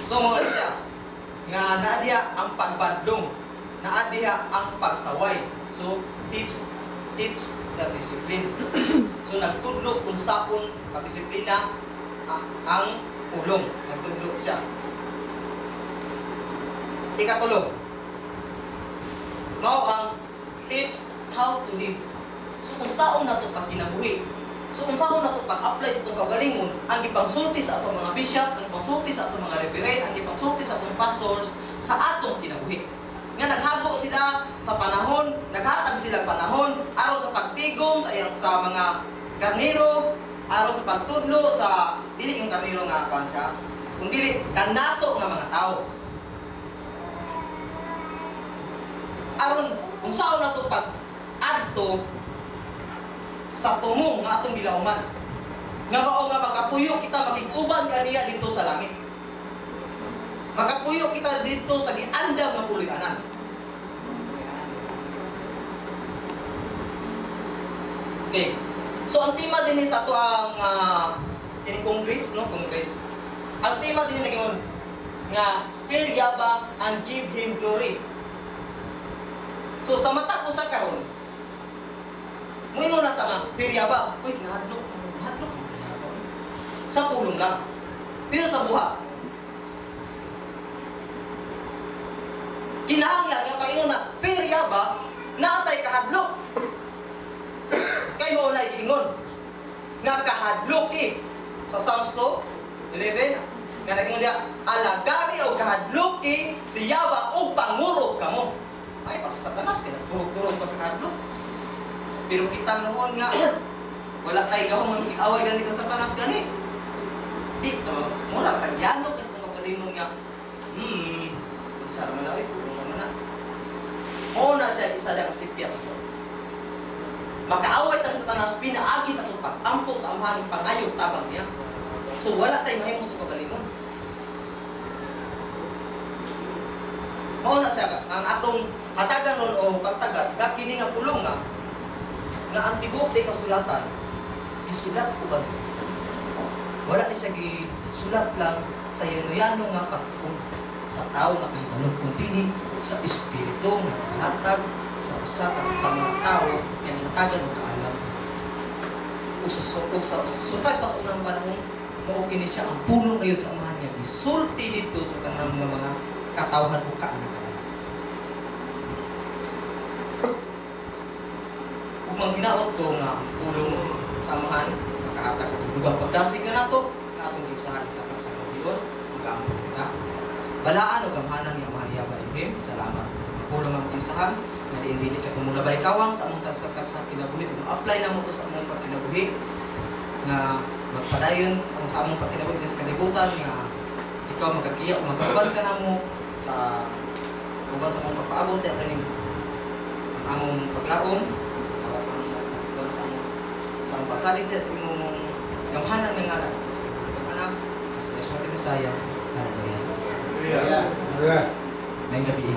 Speaker 6: So mga siya, nga naa diha ang pagbadlong, naa diha ang pagsaway. So teach the discipline. So nagtudlo kung sapon pagdisiplina ang pulong, nagtudlo siya. Ikatulo, mao ang teach how to live. So kung saan na ito pag kinabuhi, so kung saan na ito pag-apply sa itong kaugalingon, ang ipangsulti sa atong mga bishop, ang ipangsulti sa atong mga reverend, ang ipangsulti sa atong pastors, sa atong kinabuhi. Nga naghago sila sa panahon, naghatag sila panahon, aron sa pagtigom sa mga karnero, aron sa pagtudlo sa, dili yung karnero nga kuan siya, kung dili, kanato nga mga tao. Aron, kung saan na ito pag-adto sa tumong nga atong bilauman. Nga mao nga makapuyo kita makikuban kaniya dito sa langit. Makapuyo kita dito sa giandam nga pulianan. Okay. So ang tema din sa ato ang kining Congress, no, Congress. Ang tema din nagingon nga fear Yahweh and give him glory. So sa mata ko sa karon, moingon na ta nga fear Yahweh, uy hadlok. Sa pulong lang. Pero sa buhat, kinahanglan nga paingon na fear Yahweh, naatay kahadlok. Kay mo na giingon nga kahadlok sa Psalms 2:11 nga nagingon dia alagari o kahadlok si Yahweh o pangurog kamo. Ay pas Satanas kay nagkurog-kurog pa sa kahadlok. Pero kita noon nga wala tay gahom ang away gani kang Satanas gani. Di mura tagyano kasi ng kalimong nga sara man ay puro man na. Ona siya isa lang sipyat. Makaaway tang Satanas pinaagi sa atong pagtampo sa amhaning pangayog tabang niya. So wala tay mahimong sa pagalingon. Mao na siya ang atong hatagan ron o pagtagad nga kini nga pulong nga ang tibuok di kasulatan gisulat ko ba siya? Wala ni siya gisulat lang sa yano-yano nga pagtuon sa tao nga kahibalo kundi sa espiritu nga hatag sa usa sa mga tao kay hatagan og kaalam. Ug sa sukad pa sa unang panahon mao kini siya ang pulong ayon sa amahan niya gisulti dito sa tanang mga katawhan o kaanak. Kung ginaot ko nga pulong samahan, makahatag at dugang pagdasig ka na ito, na itong gigsahan dapat sa kabiyon, mag-aampun kita. Balaan o gamhanan ni Amahan Yahweh Elohim, salamat. Pulong ang gigsahan, na diin-dinig ka tumulabay kawang sa among tagsa-tagsa kinabuhi, kung apply na mo ito sa among pagkinabuhi, na magpadayon ang sa among pagkinabuhi sa kalibutan, nga ikaw magkakiya o magkaban ka na mo sa uban sa among pagpaabot, at kaning among paglaon, sa pagsalig sa imong gamhanan nga ngalan sa imong anak sa Bisaya. Hallelujah. Hallelujah. May gabi.